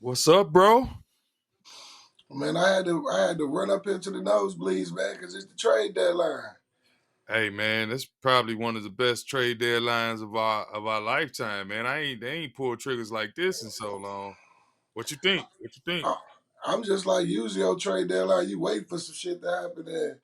What's up, bro? Man, I had to run up into the nosebleeds, man, because it's the trade deadline. Hey man, that's probably one of the best trade deadlines of our lifetime, man. They ain't pulled triggers like this in so long. What you think? What you think? I, I'm just like usually on trade deadline, you wait for some shit to happen, and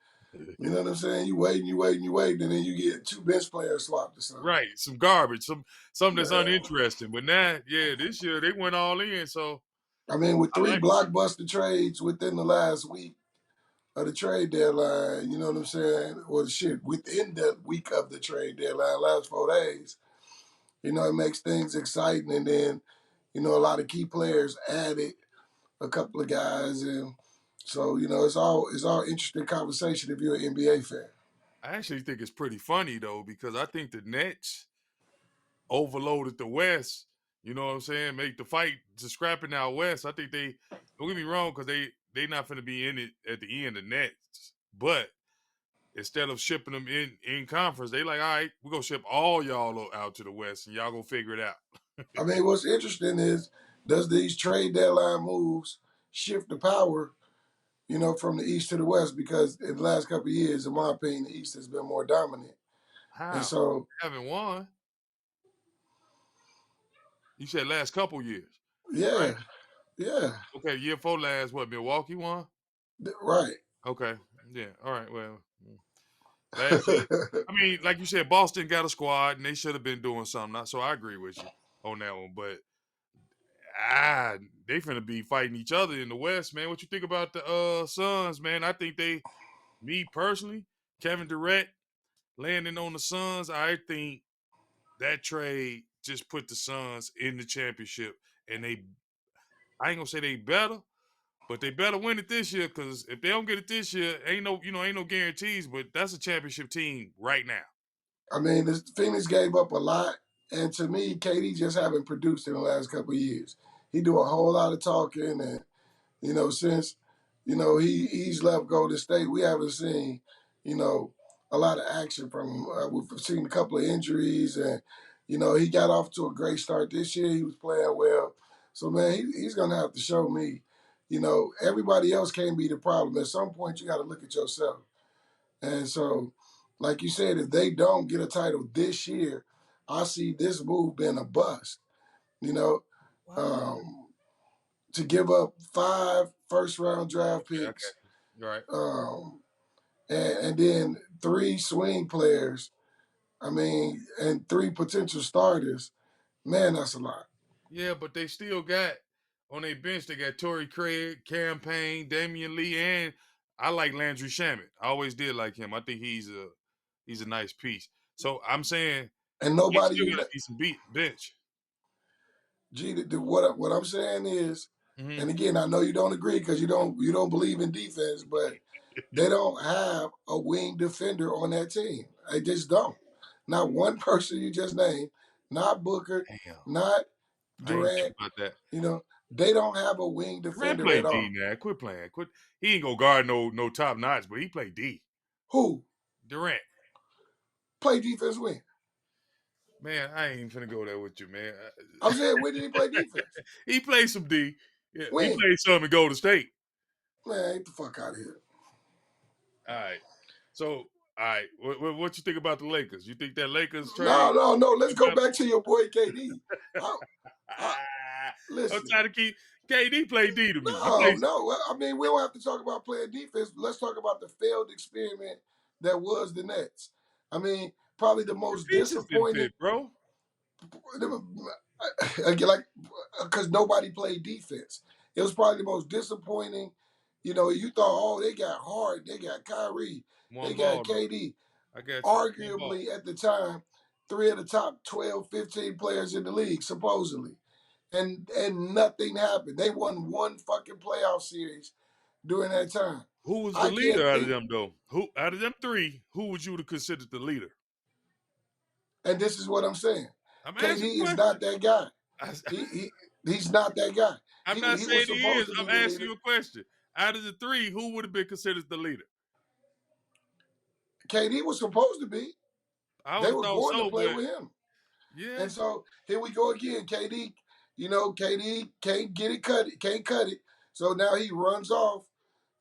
you know what I'm saying. You waiting, and then you get two bench players swapped or something. Right, some garbage, something that's Man, uninteresting. But now, yeah, this year they went all in, so I mean, with I three like it. blockbuster trades within the last week of the trade deadline, you know what I'm saying, or shit within the week of the trade deadline, last 4 days. It makes things exciting, and then a lot of key players added, a couple of guys, and so it's all interesting conversation if you're an NBA fan. I actually think it's pretty funny though because I think the Nets overloaded the West. You know what I'm saying? Make the fight to scrapping out West. I think they don't get me wrong because they not going to be in it at the end of Nets, but instead of shipping them in conference, they like, all right, we're gonna ship all y'all out to the West and y'all gonna figure it out. I mean, what's interesting is, does these trade deadline moves shift the power, from the East to the West? Because in the last couple of years, in my opinion, the East has been more dominant, and How? so They haven't won. You said last couple years, right? yeah, yeah, Okay, year four last, what, Milwaukee won? right. Okay. Yeah. All right. Well, last year, I mean, like you said, Boston got a squad and they should have been doing something. So I agree with you on that one. But ah, they finna be fighting each other in the West, man. What you think about the Suns, man? I think me personally, Kevin Durant landing on the Suns, I think that trade just put the Suns in the championship. And I ain't gonna say they better, but they better win it this year because if they don't get it this year, ain't no guarantees. But that's a championship team right now. I mean, this Phoenix gave up a lot, and to me, KD just haven't produced in the last couple of years. He do a whole lot of talking, and since he's left Golden State, we haven't seen you know a lot of action from him. We've seen a couple of injuries, and he got off to a great start this year. He was playing well, so man, he's gonna have to show me. Everybody else can't be the problem. At some point, you got to look at yourself, and so, like you said, if they don't get a title this year, I see this move being a bust. You know, Wow. um, to give up 5 first round draft Okay, I picks, got you. Right. um, and then 3 swing players. I mean, and 3 potential starters. Man, that's a lot. Yeah, but they still got on their bench. They got Torrey Craig, Campaign, Damian Lee, and I like Landry Shamet. I always did like him. I think he's a nice piece. So I'm saying And they nobody still you got a decent bench. G, what I'm saying is, Hmm. and again, I know you don't agree because you don't believe in defense, but they don't have a wing defender on that team. They just don't. Not one person you just named, not Booker, Damn, not I ain't think Durant. about that. They don't have a wing Durant defender play at D all. now. Quit playing. Quit. He ain't gonna guard no top notch, but he play D. Who Durant. play defense when? Man, I ain't finna go there with you, man. I'm saying, when did he play defense? He played some D. Yeah, he When? played some in Golden State. Man, get the fuck out of here. All right. So, all right, what you think about the Lakers? You think that Lakers trade No, no, no. Let's is go better? back to your boy KD. I, I, I'm listen. trying to keep KD play D to me. He No, plays no. I mean, we don't have to talk about playing defense. Let's talk about the failed experiment that was the Nets. I mean, probably the the most pieces didn't disappointing, fit, bro. like, because nobody played defense. It was probably the most disappointing. You thought, oh, they got Hard, they got Kyrie, they One got ball though. KD. I got you. One ball. Arguably, at the time, 3 of the top 12, 15 players in the league, supposedly. And nothing happened. They won one fucking playoff series during that time. Who was the I leader can't out of think, them though? Who out of them three? Who would you have considered the leader? and this is what I'm saying. I'm asking KD a is not question. that guy. I, He's not that guy. I'm He not he was saying he supposed is. to be I'm the asking leader. you a question. Out of the three, who would have been considered the leader? KD was supposed to be. I would They have were thought going to so, play but with him. yeah, And so here we go again. KD, KD can't get it cut, can't cut it. So now he runs off,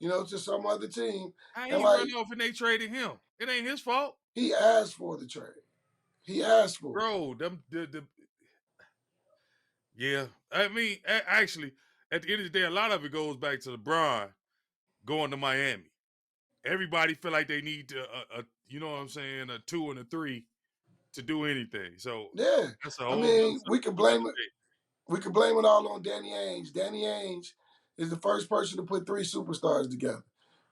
to some other team. How And he run like off and they traded him? It ain't his fault, he asked for the trade. He asked for it. bro. Yeah. I mean, actually, at the end of the day, a lot of it goes back to LeBron going to Miami. Everybody feel like they need to, you know what I'm saying, a 2 and a 3 to do anything. So Yeah. that's a I whole nother mean, we subject could for another blame it. day. We could blame it all on Danny Ainge. Danny Ainge is the first person to put three superstars together,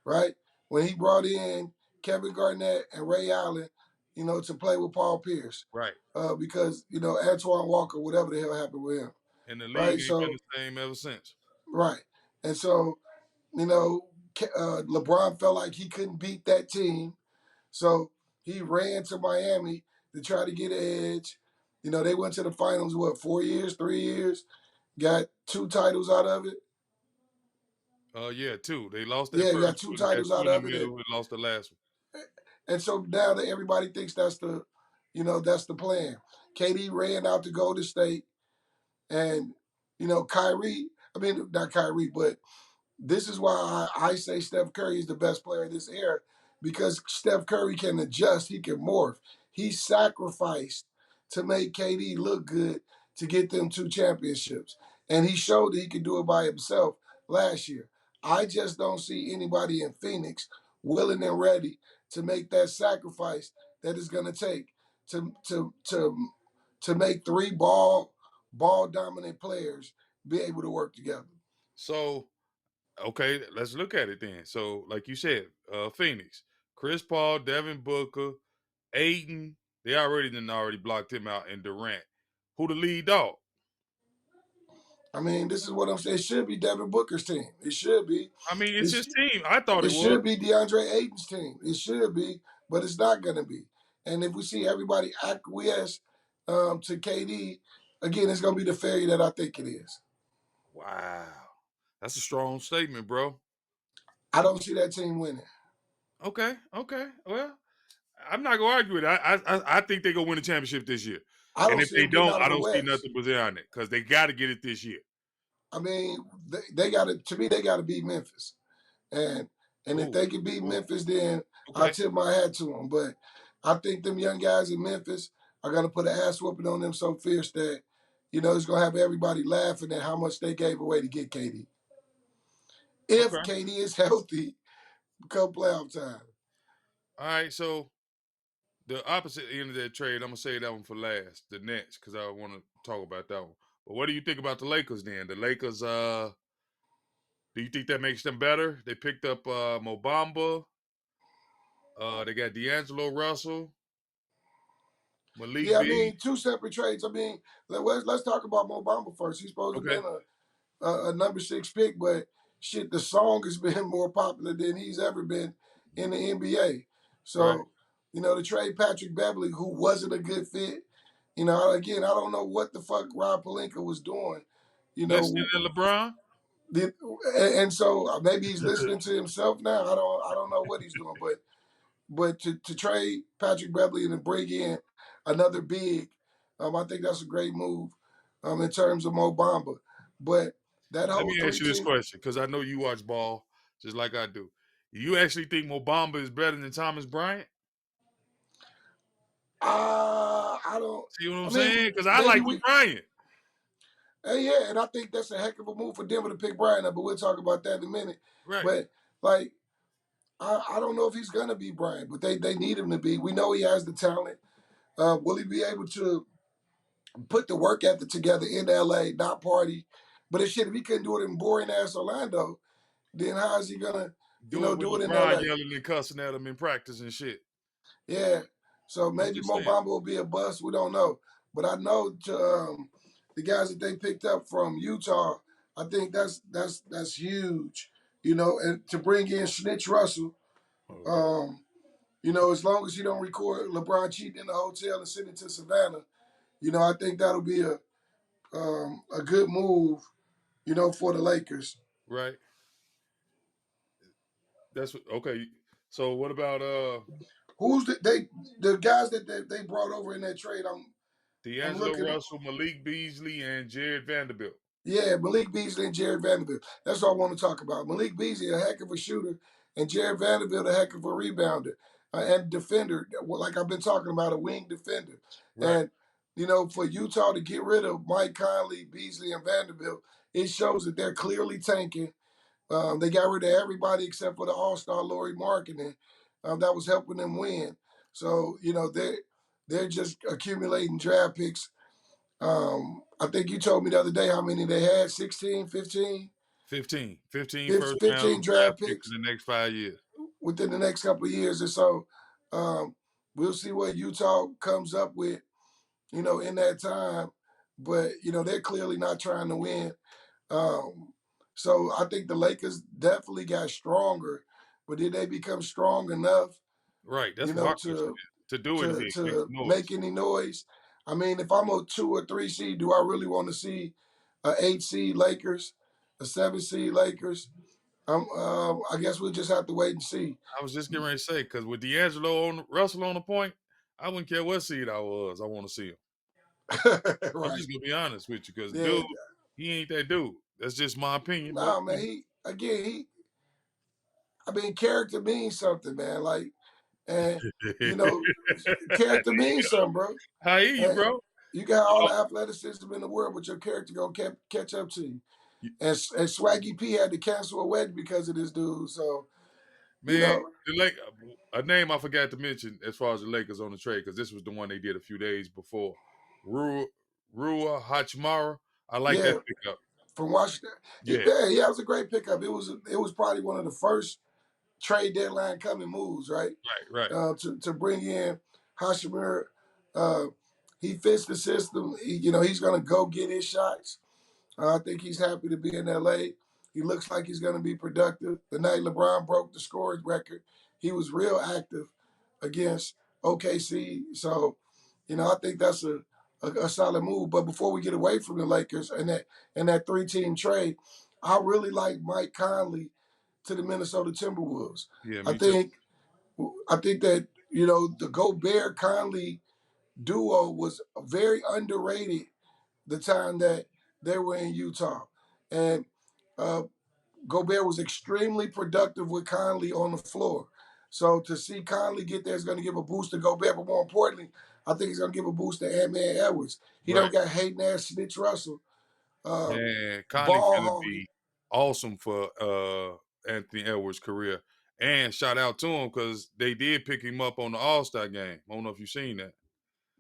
right? When he brought in Kevin Garnett and Ray Allen, to play with Paul Pierce, Right. because Antoine Walker, whatever the hell happened with him, And the league right? ain't been So the same ever since. right, and so you know LeBron felt like he couldn't beat that team, so he ran to Miami to try to get an edge. They went to the finals, what, 4 years, 3 years, got two titles out of it. Yeah, 2. They lost that Yeah, first got two one. They had titles 2 out in the of it. middle and lost the last one. And so now that everybody thinks that's the plan. KD ran out to Golden State, and Kyrie. I mean, not Kyrie, but this is why I say Steph Curry is the best player of this era, because Steph Curry can adjust, he can morph. He sacrificed to make KD look good to get them two championships. And he showed that he could do it by himself last year. I just don't see anybody in Phoenix willing and ready to make that sacrifice that it's gonna take to make three ball dominant players be able to work together. So, okay, let's look at it then. So, like you said, Phoenix, Chris Paul, Devin Booker, Aiden, they already blocked him out, and Durant. Who the lead dog? I mean, this is what I'm saying. It should be Devin Booker's team. It should be. I mean, it's his It's, team. I thought it it was. should be DeAndre Ayton's team. It should be, but it's not going to be. And if we see everybody acquiesce to KD, again, it's going to be the failure that I think it is. Wow. That's a strong statement, bro. I don't see that team winning. Okay, okay. Well, I'm not gonna argue with it. I think they gonna win the championship this year. I And don't if see they them getting don't, out of I the don't see West. nothing beyond it because they got to get it this year. I mean, they got to. To me, they got to beat Memphis. And if Oh, they can beat Memphis, then I okay. tip my hat to them. But I think them young guys in Memphis are gonna put an ass whooping on them so fierce that it's gonna have everybody laughing at how much they gave away to get KD. If Okay. KD is healthy, come playoff time. All right. So the opposite end of that trade, I'm gonna say that one for last, the Nets, because I want to talk about that one. But what do you think about the Lakers then? The Lakers, do you think that makes them better? They picked up Mobamba. They got D'Angelo Russell, Malik Yeah, I B. mean, two separate trades. I mean, let's talk about Mo Bamba first. He's supposed to Okay. have been a number 6 pick, but shit, the song has been more popular than he's ever been in the NBA. Right. So, to trade Patrick Beverly, who wasn't a good fit. Again, I don't know what the fuck Rob Palenka was doing. You Listening know, to LeBron. and so maybe he's listening to himself now. I don't know what he's doing, but to trade Patrick Beverly and to bring in another big, I think that's a great move in terms of Mo Bamba. But that Let whole me ask three you this team, question because I know you watch ball just like I do. You actually think Mobamba is better than Thomas Bryant? I don't. See what I'm I mean, saying? Because I maybe like the we. Bryant. Yeah, and I think that's a heck of a move for Denver to pick Bryant up, but we'll talk about that in a minute. Right. But like, I don't know if he's gonna be Bryant, but they need him to be. We know he has the talent. Will he be able to put the work ethic together in LA, not party? But if he couldn't do it in boring ass Orlando, then how is he gonna, Do it with do it in LeBron LA? yelling and cussing at him in practice and shit. Yeah. So I'm maybe just Mo saying. Bamba will be a bust. We don't know. But I know the guys that they picked up from Utah, I think that's huge. And to bring in Snitch Russell, Okay. as long as you don't record LeBron cheating in the hotel and send it to Savannah, I think that'll be a good move, for the Lakers. Right. That's what. Okay. So what about Who's the guys that they brought over in that trade? I'm D'Angelo looking. Russell, Malik Beasley, and Jared Vanderbilt. Yeah, Malik Beasley and Jared Vanderbilt. That's all I want to talk about. Malik Beasley, a heck of a shooter, and Jared Vanderbilt, a heck of a rebounder and defender. Like I've been talking about, a wing defender. Right. And for Utah to get rid of Mike Conley, Beasley, and Vanderbilt, it shows that they're clearly tanking. They got rid of everybody except for the All-Star Lauri Markkinen, that was helping them win. So they're just accumulating draft picks. I think you told me the other day how many they had, 16, 15? 15. 15 first 15 round draft draft picks picks in the next 5 years. within the next couple of years or so. We'll see what Utah comes up with, in that time. But, they're clearly not trying to win. So I think the Lakers definitely got stronger, but did they become strong enough, Right. That's my question. to To do to anything, make to some make noise. any noise? I mean, if I'm a 2 or 3 seed, do I really want to see a 8 seed Lakers, a 7 seed Lakers? I guess we'll just have to wait and see. I was just getting ready to say, because with D'Angelo Russell on the point, I wouldn't care what seed I was. I want to see him. I'm Right? just gonna be honest with you, because Yeah. dude, he ain't that dude. That's just my opinion. But Nah, man. I mean, character means something, man. Like, and you know, character means something, bro. I hear you, And bro. you got You all know, the athleticism in the world, but your character gonna catch up to you. you- And Swaggy P had to cancel a wedding because of this dude. So you man, know, the Lake a name I forgot to mention as far as the Lakers on the trade, because this was the one they did a few days before. Rua Hachimura. I like that yeah, pickup. from Washington, Yeah, yeah, it was a great pickup. It was probably one of the first trade deadline coming moves, right? right. To bring in Hashimura. Uh, he fits the system. He's going to go get his shots. I think he's happy to be in LA. He looks like he's going to be productive. The night LeBron broke the scoring record, he was real active against OKC. So, I think that's a solid move. But before we get away from the Lakers and that 3-team trade, I really like Mike Conley to the Minnesota Timberwolves. Yeah, I me too. think I think that the Gobert Conley duo was very underrated the time that they were in Utah, and uh, Gobert was extremely productive with Conley on the floor. So to see Conley get there is going to give a boost to Gobert, but more importantly, I think he's going to give a boost to Ant-Man Edwards. He Right. don't got hating ass Snitch Russell, uh, Man, Conley ball finna hogging. be awesome for Anthony Edwards' career. And shout out to him because they did pick him up on the All-Star game. I don't know if you've seen that.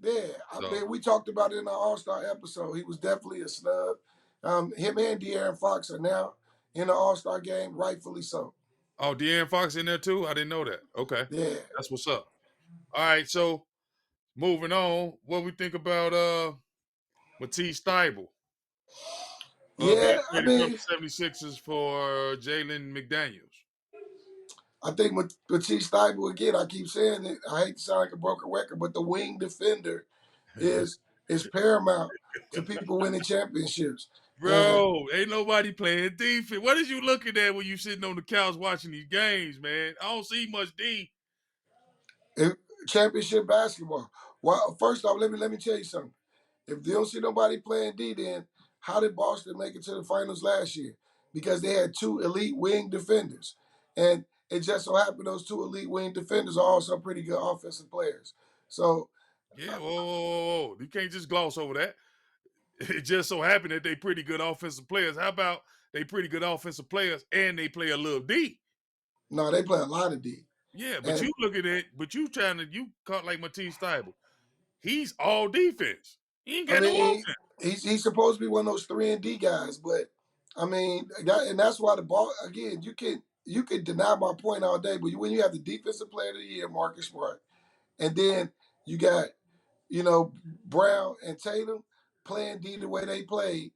Yeah, I So, mean, we talked about it in our All Star episode. He was definitely a snub. Him and De'Aaron Fox are now in the All Star game, rightfully so. oh, De'Aaron Fox in there too? I didn't know that. Okay. Yeah, That's what's up. All right, so moving on, what we think about Matisse Thybulle being yeah. I traded from mean, the 76ers for Jalen McDaniels? I think Matisse Thybulle again. I keep saying it. I hate to sound like a broken record, but the wing defender is is paramount to people winning championships. And Bro, ain't nobody playing defense. What is you looking at when you sitting on the couch watching these games, man? I don't see much D. if, championship basketball. Well, first off, let me tell you something. If they don't see nobody playing D, then how did Boston make it to the finals last year? Because they had two elite wing defenders. And it just so happened those two elite wing defenders are also pretty good offensive players. So, Yeah, whoa. You can't just gloss over that. It just so happened that they pretty good offensive players. How about they pretty good offensive players and they play a little D? no, they play a lot of D. Yeah, but And you look at it, but you caught like Matisse Thybulle. He's all defense. He ain't I got no mean, offense. he's supposed to be one of those 3 and D guys, but I mean, and that's why the ball again. You can deny my point all day, but when you have the defensive player of the year, Marcus Smart, and then you got Brown and Tatum playing D the way they played,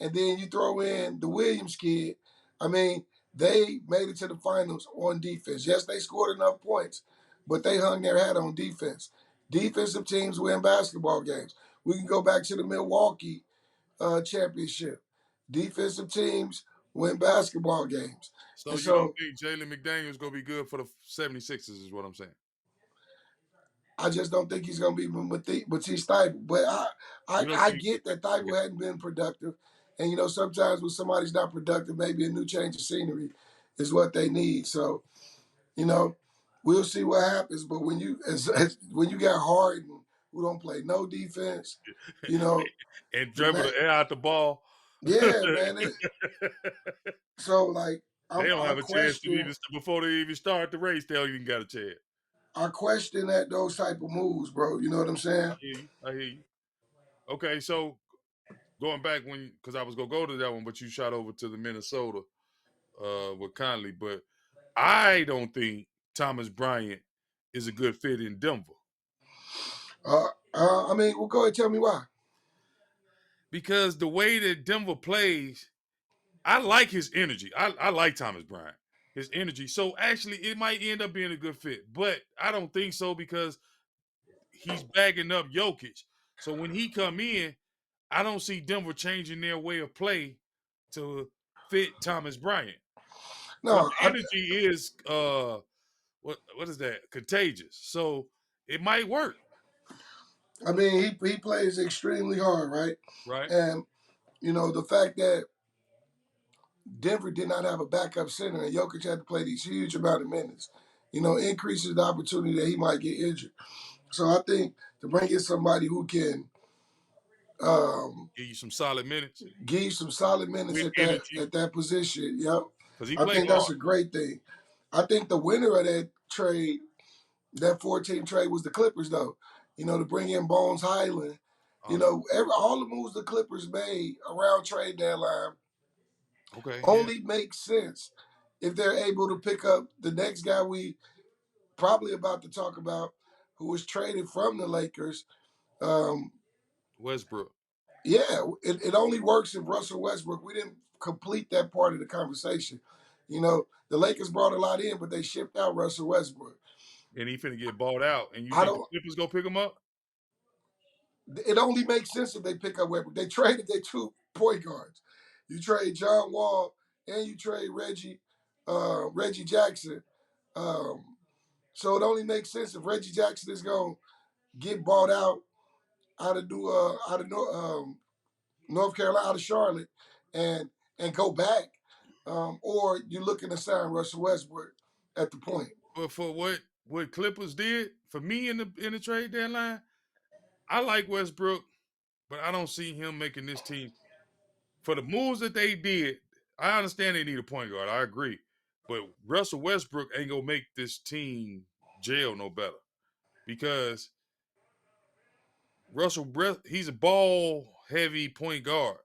and then you throw in the Williams kid. I mean, they made it to the finals on defense. Yes, they scored enough points, but they hung their hat on defense. Defensive teams win basketball games. We can go back to the Milwaukee championship. Defensive teams win basketball games. So And you don't so think Jalen McDaniels gonna be good for the 76ers is what I'm saying. I just don't think he's going to be Matisse Thybulle. But You don't I think? get that Okay. Thybulle hadn't been productive. And, you know, sometimes when somebody's not productive, maybe a new change of scenery is what they need. So, you know, we'll see what happens. But when when you got Harden, who don't play no defense, you know, And the dribble man, the air out the ball. yeah, man. So like, They don't I have a chance to question, even before they even start the race. They don't even got a chance. that those type of moves, bro. You know what I'm I saying? hear you. I hear you. Okay, so going back because I was gonna go to that one, but you shot over to the Minnesota with Conley. But I don't think Thomas Bryant is a good fit in Denver I mean, well, go ahead, tell me why. because the way that Denver plays, I like his energy. I like Thomas Bryant, his energy. So actually, it might end up being a good fit, but I don't think so because he's bagging up Jokic. So when he come in, I don't see Denver changing their way of play to fit Thomas Bryant. But No, the energy is what is that? Contagious. So it might work, I mean, he plays extremely hard, right? right? And you know the fact that Denver did not have a backup center and Jokic had to play these huge amount of minutes, you know, increases the opportunity that he might get injured. So I think to bring in somebody who can um, Give you some solid minutes give you some solid minutes with energy at that position, yep, because he I played think that's hard. a great thing. I think the winner of that trade, that 14 trade, was the Clippers, though. You know, to bring in Bones Highland. You Oh yeah. know, all the moves the Clippers made around trade deadline Okay. Yeah. only makes sense if they're able to pick up the next guy we probably about to talk about, who was traded from the Lakers. Um, Westbrook. yeah, it only works if Russell Westbrook. We didn't complete that part of the conversation. You know, the Lakers brought a lot in, but they shipped out Russell Westbrook. And he finna get bought out. And you I think the don't. Clippers go pick him up? It only makes sense if they pick up Westbrook. They traded their two point guards. You trade John Wall and you trade Reggie Jackson. Um, so it only makes sense if Reggie Jackson is going to get bought out of North Carolina, out of Charlotte, and go back, or you're looking to sign Russell Westbrook at the point. But for what Clippers did for me in the trade deadline, I like Westbrook, but I don't see him making this team for the moves that they did. I understand they need a point guard. I agree, but Russell Westbrook ain't gonna make this team jail no better because he's a ball heavy point guard,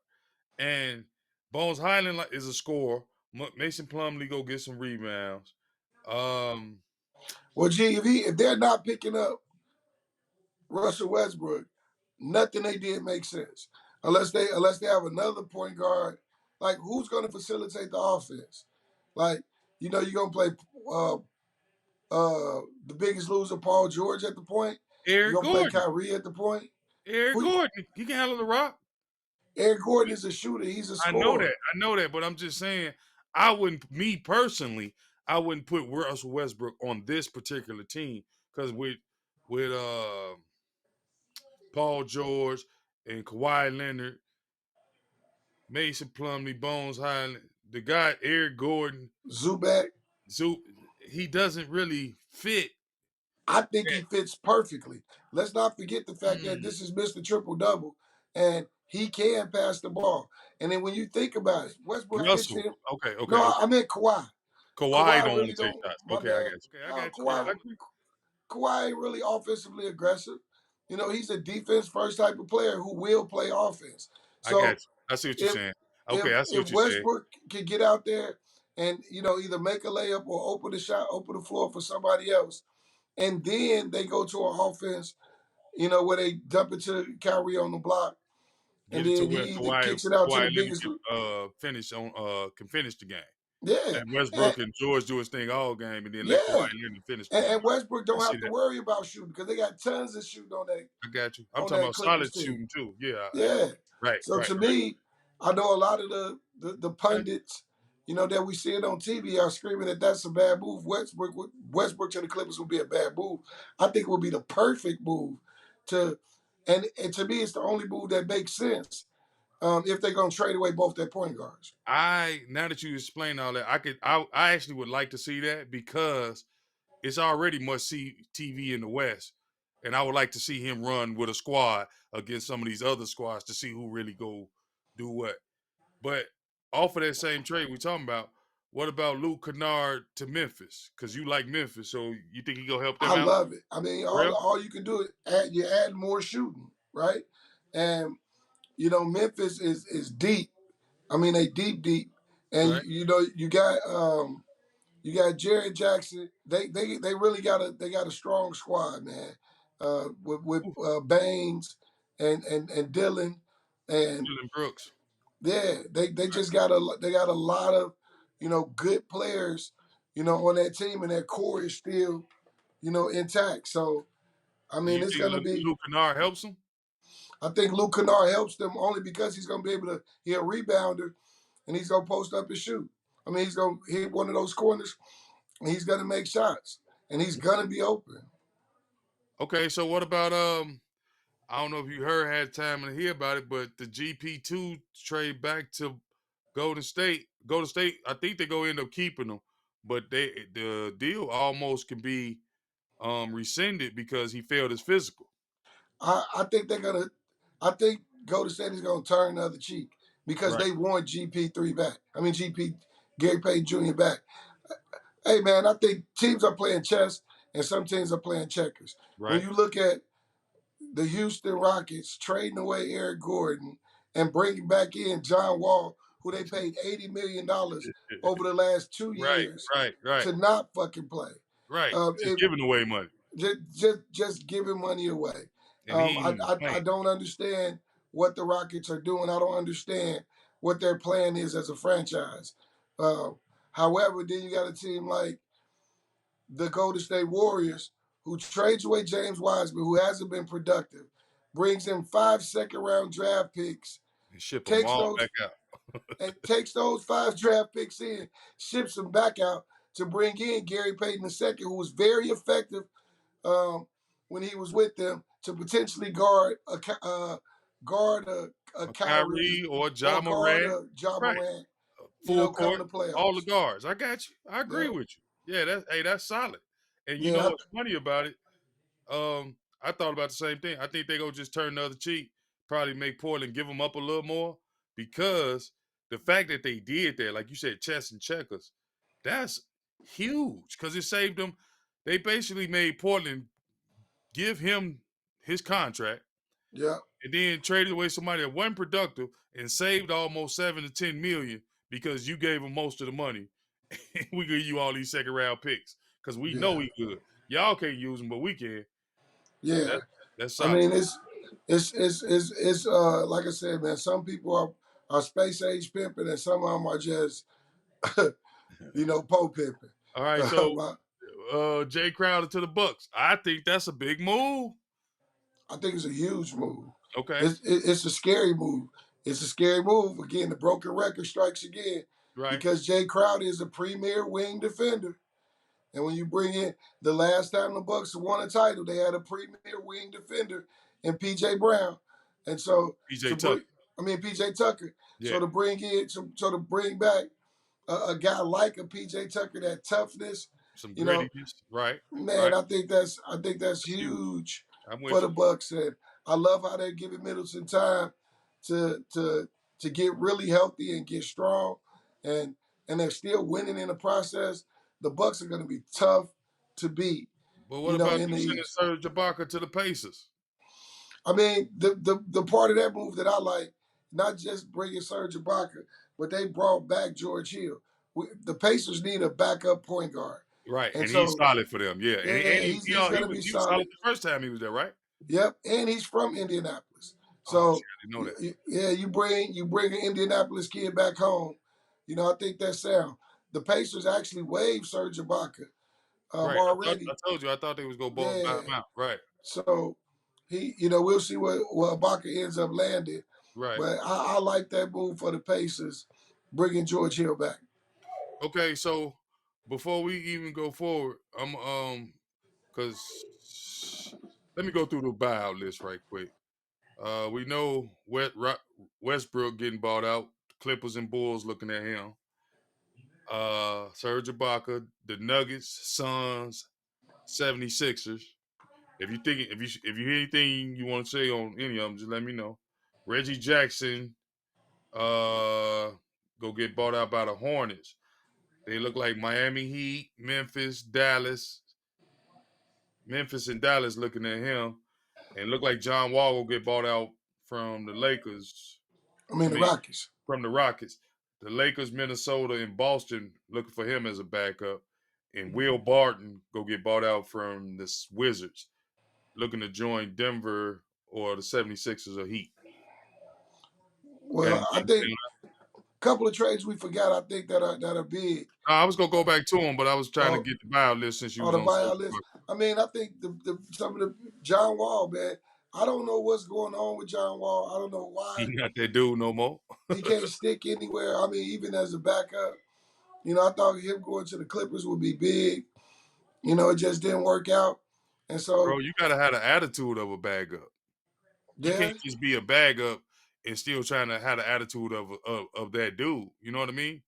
and Bones Highland is a scorer. Mason Plumlee go get some rebounds. Um, Well, gee, if they're not picking up Russell Westbrook, nothing they did makes sense unless they have another point guard. Like, who's going to facilitate the offense? Like, you know, you're going to play uh, the biggest loser, Paul George, at the point. You're Eric going to play Gordon. Kyrie at the point. Eric Who? Gordon, he can handle the rock. Eric Gordon is a shooter. He's a scorer. I know that, but I'm just saying, I wouldn't, me personally, I wouldn't put Russell Westbrook on this particular team because with Paul George and Kawhi Leonard, Mason Plumlee, Bones Highland, the guy Eric Gordon, Zubac. Zoop, he doesn't really fit. I think he fits perfectly. Let's not forget the fact that Mm, this is Mr. Triple Double, and he can pass the ball. And then when you think about it, Westbrook fits Russell, in. okay, No, okay, okay. I meant Kawhi. Kawhi Kawhi don't really want to take don't. shots. My Okay, I bad. got you. Okay, I No, got you. Yeah, I agree. Kawhi ain't really offensively aggressive. You know, he's a defense first type of player who will play offense. I got So you. I see what you're if saying. Okay, I see if what you're saying. Westbrook can get out there and you know either make a layup or open the shot, open the floor for somebody else, and then they go to an offense, you know, where they dump it to Kyrie on the block, and Get it to then where he either Kawhi kicks it out to Kawhi the Leonard biggest. can finish the game. Yeah, And and, Westbrook and George do his thing all game and then let Kawhi yeah, Leonard finish the game. and Westbrook I don't see have to that. worry about shooting because they got tons of shooting I got you. I'm on talking that about Clippers solid team. shooting too. Yeah. Yeah. Right, So right, to right. me, I know a lot of the Okay. pundits, that we see it on TV are screaming that that's a bad move. Westbrook to the Clippers would be a bad move. I think it would be the perfect move to, and to me, it's the only move that makes sense if they're gonna trade away both their point guards. Now that you explain all that, I actually would like to see that because it's already must see TV in the West, and I would like to see him run with a squad against some of these other squads to see who really go do what. But off of that same trade we talking about, what about Luke Kennard to Memphis? Because you like Memphis, so you think he gonna help them I out? love it. I mean, For real? all you can do is add more shooting, right? And Memphis is deep. I mean, they deep, and Right. you got Jared Jackson. They really got a strong squad, man. With Ooh, Baines and Dylan, and Dylan Brooks. yeah, they just got a lot of good players, on that team, and their core is still intact. So I And mean, you it's think gonna be. Luke Kennard helps him? I think Luke Kennard helps them only because he's gonna be able to. He a rebounder, and he's gonna post up and shoot. I mean, he's gonna hit one of those corners, and he's gonna make shots, and he's gonna be open. Okay, so what about I don't know if you had time to hear about it, but the GP2 trade back to Golden State. Golden State, I think they go end up keeping them, but the deal almost can be rescinded because he failed his physical. I think they're gonna. I think Golden State is gonna turn the other cheek because Right, they want GP3 back. I mean GP Gary Payton Jr. back. Hey man, I think teams are playing chess and some teams are playing checkers. When right. you look at the Houston Rockets trading away Eric Gordon and bringing back in John Wall, who they paid $80 million over the last two Right, years right, right, to not fucking play. right. Just It, giving away money, just giving money away. and he ain't even I playing. don't understand what the Rockets are doing. I don't understand what their plan is as a franchise. Uh, However, then you got a team like the Golden State Warriors, who trades away James Wiseman, who hasn't been productive, brings in 5 second-round draft picks, And ship them takes all those back out. takes those 5 draft picks in, ships them back out to bring in Gary Payton II, who was very effective when he was with them to potentially guard a A Kyrie Kyrie or or Ja guard Morant. a Ja Right. Morant, Full coming court, to all the playoffs. guards. I got you. I agree Yeah, with you. Yeah, that's solid. And you know yeah, what's funny about it? I thought about the same thing. I think they go just turn the other cheek, probably make Portland give them up a little more because the fact that they did that, like you said, chess and checkers, that's huge because it saved them. They basically made Portland give him his contract yeah, and then traded away somebody that wasn't productive and saved almost 7 to 10 million because you gave him most of the money. We give you all these second round picks because we know yeah, he good. Y'all can't use him, but we can. yeah. That that's I solid. mean, it's like I said, man. Some people are space age pimping, and some of them are just pole pimping. All right, so I Jay Crowder to the Bucks. I think that's a big move. I think it's a huge move. Okay, It's a scary move. It's a scary move. Again, the broken record strikes again right. because Jay Crowder is a premier wing defender. And when you bring in the last time the Bucks won a title, they had a premier wing defender in PJ Brown. And so PJ to Tucker. bring I mean PJ Tucker. Yeah, So to bring in so to bring back a guy like a PJ Tucker, that toughness, some you know, grittiness. Right, man, right. I think that's That's huge. huge I'm for with the you. Bucks. And I love how they're giving Middleton time to get really healthy and get strong, and they're still winning in the process. The Bucks are going to be tough to beat, But what about in you the sending East. Serge Ibaka to the Pacers? I mean, the part of that move that I like, not just bringing Serge Ibaka, but they brought back George Hill. The Pacers need a backup point guard, Right, and and he's so solid for them. Yeah, and yeah, he's going to be he was solid solid. the first time he was there, right? Yep, and he's from Indianapolis. Oh shit, So I didn't know that. yeah, you bring an Indianapolis kid back home. I think that's sound. The Pacers actually waived Serge Ibaka Right, I already. told you I thought they was gonna buy Yeah. him out. Right, So we'll see where Ibaka ends up landing. right. But I like that move for the Pacers, bringing George Hill back. Okay, so before we even go forward, I'm because let me go through the buyout list right quick. We know Westbrook getting bought out. Clippers and Bulls looking at him. Serge Ibaka, the Nuggets, Suns, 76ers. If you hear anything you want to say on any of them, just let me know. Reggie Jackson, go get bought out by the Hornets. They look like Miami Heat, Memphis and Dallas looking at him, and look like John Wall will get bought out from the Lakers. I I mean, the mean, Rockets. from the Rockets. The Lakers, Minnesota, and Boston looking for him as a backup. And Will Barton go get bought out from the Wizards, looking to join Denver or the 76ers or Heat. Got Well, I anything to say think on a couple of trades we forgot. I think that are big. that? I was gonna go back to him, but I was trying to Oh, get the buyout list since you on was the on Serge buyout list. Ibaka. I mean, I think the some of the John Wall, man. I don't know what's going on with John Wall. I don't know He why not that dude no more. he can't stick anywhere. I mean, even as a backup, I thought him going to the Clippers would be big. It just didn't work out. And Bro, so, you gotta have the attitude of a bag up. You can't yeah, just be a bag up and still trying to have the attitude of that dude. You know what I mean?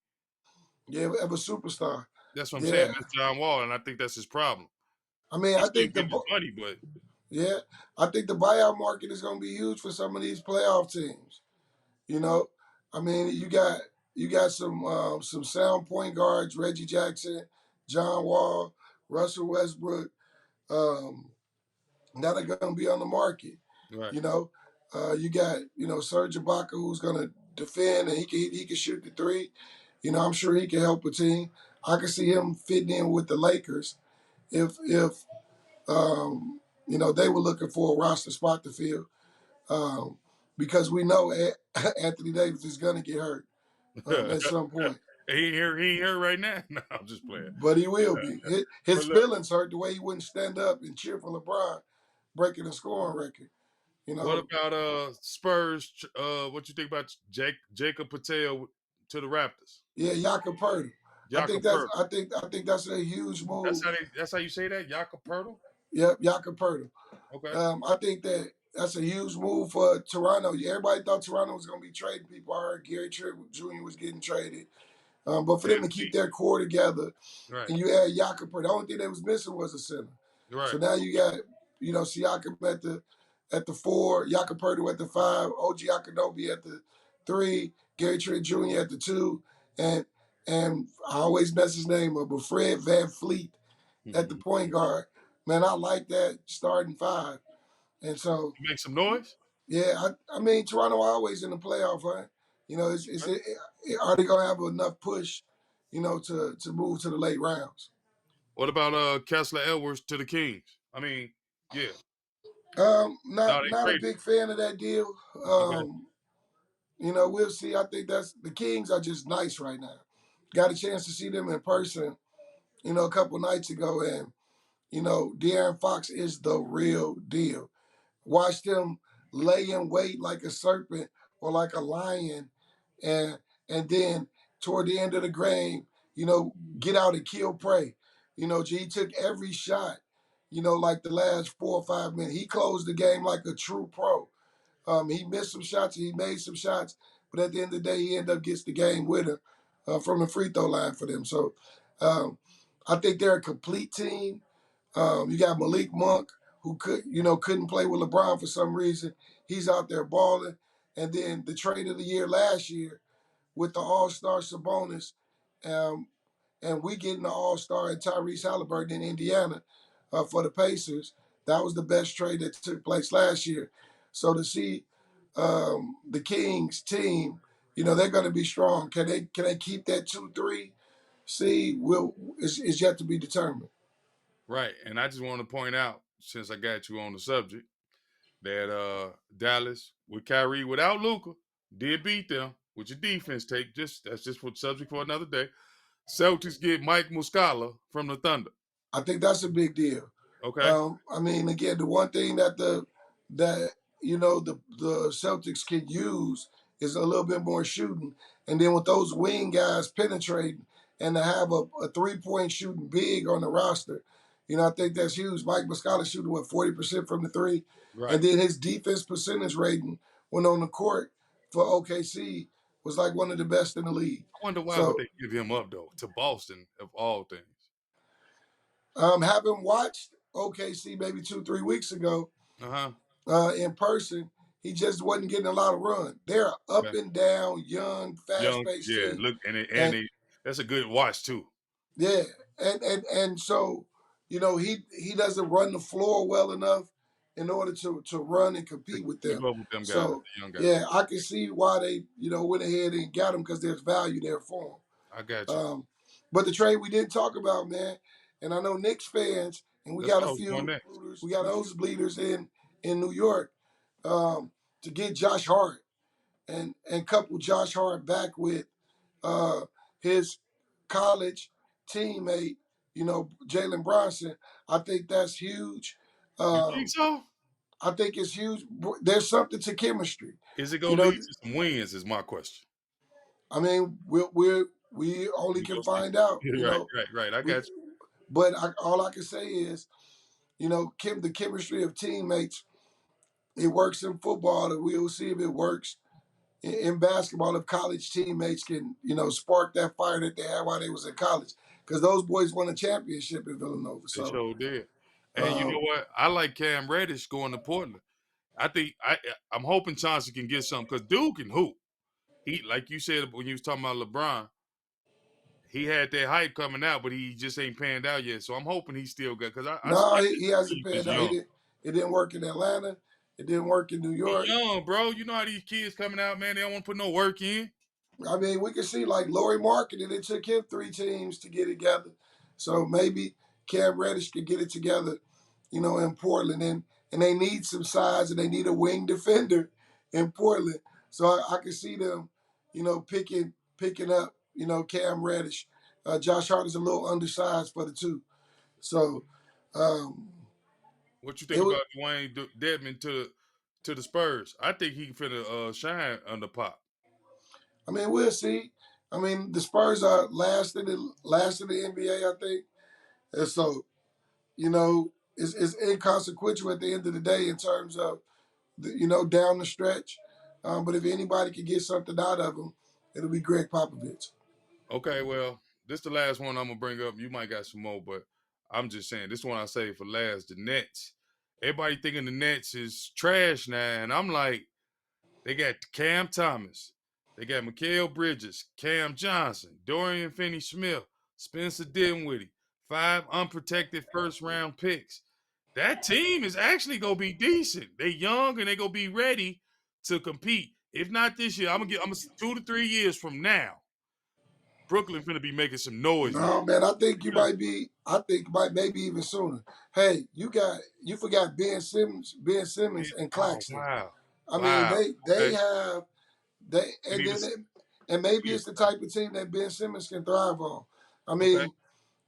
yeah, of a superstar. That's what I'm Yeah, saying. That's John Wall, and I think that's his problem. I mean, He's I still think getting his money, but yeah, I think the buyout market is going to be huge for some of these playoff teams. You know, I mean, you got some sound point guards: Reggie Jackson, John Wall, Russell Westbrook, um, that are going to be on the market. right. You know, you got Serge Ibaka, who's going to defend and he can shoot the three. I'm sure he can help a team. I can see him fitting in with the Lakers if they were looking for a roster spot to fill. Because we know Anthony Davis is going to get hurt at some point. He ain't here. He ain't here right now. No, I'm just playing. But he will be. His But look, feelings hurt the way he wouldn't stand up and cheer for LeBron breaking the scoring record. You what know, about Spurs? What you think about Jacob Patel to the Raptors? yeah, Jakob Pertl. I think Jakob that's Pertl. I think that's a huge move. That's how you say that. Jakob Pertl. Yep, Jakob Pertl. Okay. I think that's a huge move for Toronto. Yeah, everybody thought Toronto was going to be trading people. I heard Gary Trent Jr. was getting traded. But for them to Didn't keep be their core together, right. and you had Jakob Pertl, the only thing that was missing was a center. Right. So now you got Siakam at the 4, Jakob Pertl at the 5, OG Anunoby at the 3, Gary Trent Jr. at the 2, and I always mess his name up, but Fred VanVleet at the point guard. Man, I like that starting 5. And so, Make some noise. yeah, I mean, Toronto always in the playoff hunt. Are they gonna have enough push, to move to the late rounds? What about Kessler Edwards to the Kings? I mean, yeah. Not No, they not a traded. big fan of that deal. Okay. We'll see. I think that's the Kings are just nice right now. Got a chance to see them in person, a couple nights ago, and De'Aaron Fox is the real deal. Watch them lay in wait like a serpent or like a lion, and and then toward the end of the game, get out and kill prey. He took every shot. Like the last 4 or 5 minutes, he closed the game like a true pro. He missed some shots, he made some shots, but at the end of the day, he ended up gets the game winner from the free throw line for them. So um, I think they're a complete team. You got Malik Monk, who couldn't play with LeBron for some reason. He's out there balling. And then the trade of the year last year with the All Star Sabonis, um, and we getting the All Star and Tyrese Halliburton in Indiana for the Pacers. That was the best trade that took place last year. So to see the Kings team, they're going to be strong. Can they keep that 2-3 seed? Is yet to be determined. Right. And I just want to point out, since I got you on the subject, that Dallas with Kyrie without Luca did beat them with your defense take. That's just for subject for another day. Celtics get Mike Muscala from the Thunder. I think that's a big deal. Okay. I mean, again, the one thing that the Celtics can use is a little bit more shooting, and then with those wing guys penetrating and to have a 3-point shooting big on the roster. I think that's huge. Mike Muscala shooting 40% from the three, Right. and then his defense percentage rating when on the court for OKC was like one of the best in the league. I wonder why would So they give him up though to Boston of all things. having watched OKC maybe 2-3 weeks ago Uh-huh. in person, he just wasn't getting a lot of run. They're up Okay. and down, young, Young, fast-paced yeah. team, Look, and and they, that's a good watch too. yeah, and so he doesn't run the floor well enough in order to run and To compete with keep them. up with them guys, So the young guys. yeah, I can see why they went ahead and got him because there's value there for I got him. you. But the trade we didn't talk about, man, and I know Knicks fans, and we Let's got a go. Going few, next. we got those bleeders in New York to get Josh Hart and couple Josh Hart back with uh, his college teammate, Jalen Bronson. I think that's huge. You think Um, so? I think it's huge. There's something to chemistry. Is it You gonna know, lead to some wins? Is my question. I mean, we only We can gonna see. find out. Right, right, right. I We, got you. but all I can say is, the chemistry of teammates. It works in football, and we'll see if it works in basketball if college teammates can, spark that fire that they had while they was in college. Because those boys won a championship in Villanova. They So sure did. And you know um, what? I like Cam Reddish going to Portland. I think I'm hoping Chauncey can get something because Duke can hoop. He, like you said when you was talking about LeBron, he had that hype coming out, but he just ain't panned out yet. So I'm hoping he still got because no, I he just hasn't believe he's panned out. young. It didn't work in Atlanta. It didn't work in New He York. young, bro. You know how these kids coming out, man. They don't want to put no work in. I mean, we can see like Laurie Marketing. It took him 3 teams to get it together. So maybe Cam Reddish could get it together, in Portland. And they need some size and they need a wing defender in Portland. So I can see them, picking up, Cam Reddish. Josh Hart is a little undersized for the two. So um, What you it think would. about Dwayne Dedman to the Spurs? I think he finna shine under Pop. I mean, we'll see. I mean, the Spurs are last in the NBA, I think. And so it's inconsequential at the end of the day in terms of, down the stretch. But if anybody can get something out of them, it'll be Greg Popovich. Okay, well, this the last one I'm gonna bring up. You might got some more, but I'm just saying this one I say for last. The Nets. Everybody thinking the Nets is trash now, and I'm like, they got Cam Thomas, they got Mikal Bridges, Cam Johnson, Dorian Finney-Smith, Spencer Dinwiddie, 5 unprotected first round picks. That team is actually gonna be decent. They young and they gonna be ready to compete. If not this year, I'm 2 to 3 years from now. Brooklyn finna be making some noise, man. No, man, I think you Yeah. might be. I think might maybe even sooner. Hey, you forgot Ben Simmons, and Oh Claxton. wow, I mean, wow. they Okay, have they they and need then to. and maybe Yeah. it's the type of team that Ben Simmons can thrive on. I Okay, mean,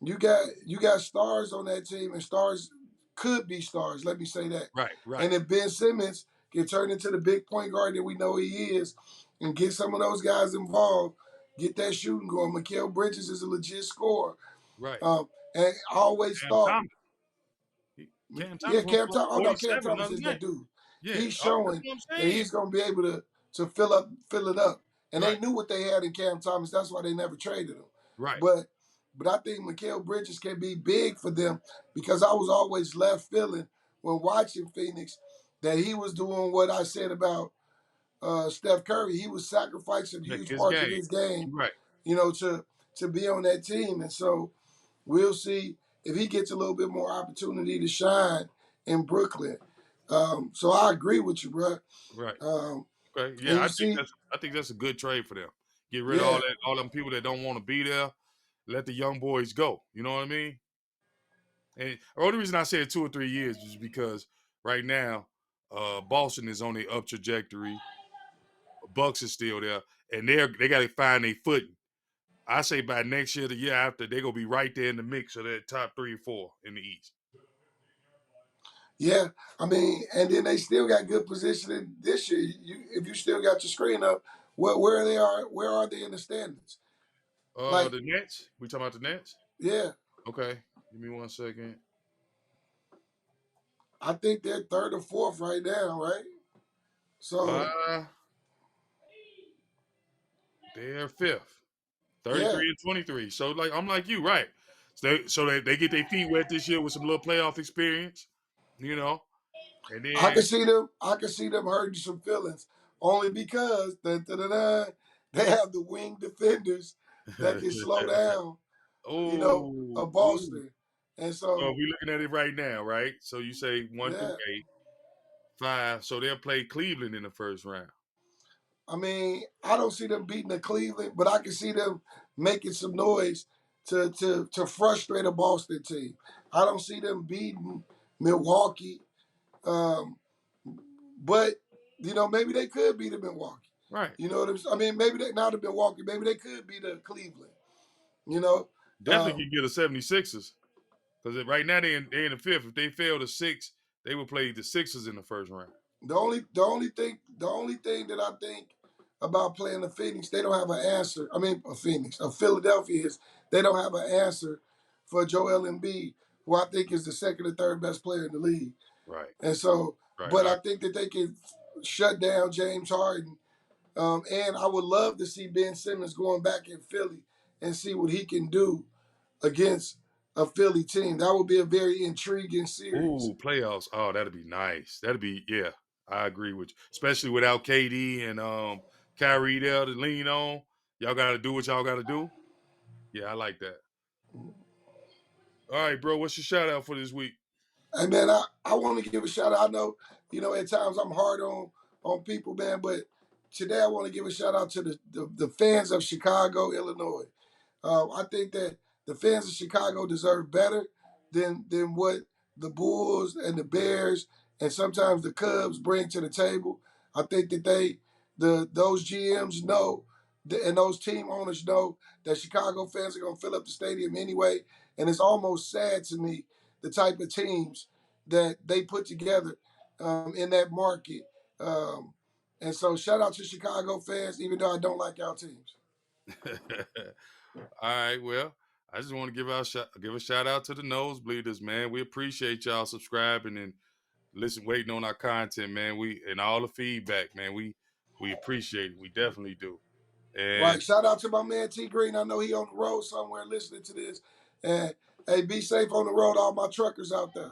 you got stars on that team, and stars could be stars. Let me say that. right, right, And if Ben Simmons can turn into the big point guard that we know he is, and get some of those guys involved, get that shooting going. Mikal Bridges is a legit scorer. right. And I always Cam thought, Thomas. Cam yeah, Thomas gonna Cam score Thomas. Oh no, Cam 47 Thomas another is night. that dude. Yeah, He's that's showing what I'm that saying. he's going to be able to fill it up. And they Right, knew what they had in Cam Thomas. That's why they never traded him. right. But I think Mikal Bridges can be big for them because I was always left feeling when watching Phoenix that he was doing what I said about Steph Curry. He was sacrificing Like huge his parts of game. his game, Right. to be on that team. And so we'll see if he gets a little bit more opportunity to shine in Brooklyn. So I agree with you, bro. Right. Um, Okay. and Yeah, you see, I think that's a good trade for them. Get rid of yeah, all them people that don't want to be there. Let the young boys go. You know what I mean? And the only reason I said 2 or 3 years is because right now, Boston is on the up trajectory. Bucks is still there, and they got to find their footing. I say by next year, the year after, they're gonna be right there in the mix of that top 3 or 4 in the East. yeah. I mean, and then they still got good positioning this year. If you still got your screen up, where are they in the standings? Like, The Nets. We talking about the Nets? yeah, Okay. Give me 1 second. I think they're third or fourth right now, right? So Uh, they're fifth. yeah, 33 and 23. So like I'm like you, right? So they get their feet wet this year with some little playoff experience, you know, and I then can see them. I can see them hurting some feelings only because they have the wing defenders that can slow down. You know, oh, of ooh. Boston, and So so we looking at it right now, right? So you say 1 through yeah. 8, 5. So they'll play Cleveland in the first round. I mean, I don't see them beating the Cleveland, but I can see them making some noise to frustrate a Boston team. I don't see them beating Milwaukee, um, but maybe they could beat the Milwaukee. Right. You know what I'm saying? I mean, maybe they not the Milwaukee, maybe they could beat the Cleveland. You know, Definitely um, can get the 76ers. Because right now they in the fifth. If they fail the six, they will play the Sixers in the first round. the only thing that I think about playing the Phoenix, they don't have an answer. I mean, a Philadelphia is they don't have an answer for Joel Embiid, who I think is the second or third best player in the league. Right. And so, Right. but I think that they can shut down James Harden. And I would love to see Ben Simmons going back in Philly and see what he can do against a Philly team. That would be a very intriguing series. Ooh, playoffs. Oh, that'd be nice. That'd be yeah. I agree with you, especially without KD and Kyrie there to lean on. Y'all got to do what y'all got to do. Yeah, I like that. All right, bro. What's your shout out for this week? Hey man, I want to give a shout out. I know, at times I'm hard on people, man, but today I want to give a shout out to the fans of Chicago, Illinois. I think that the fans of Chicago deserve better than what the Bulls and the Bears and sometimes the Cubs bring to the table. I think that those GMs know and those team owners know that Chicago fans are going to fill up the stadium anyway, and it's almost sad to me the type of teams that they put together in that market. Um, and so shout out to Chicago fans, even though I don't like our teams. All right, well, I just want to give a shout out to the nosebleeders, man. We appreciate y'all subscribing and waiting on our content, man. We and all the feedback, man. We appreciate it. We definitely do. And Right. Shout out to my man T Green. I know he on the road somewhere listening to this. And hey, be safe on the road, all my truckers out there.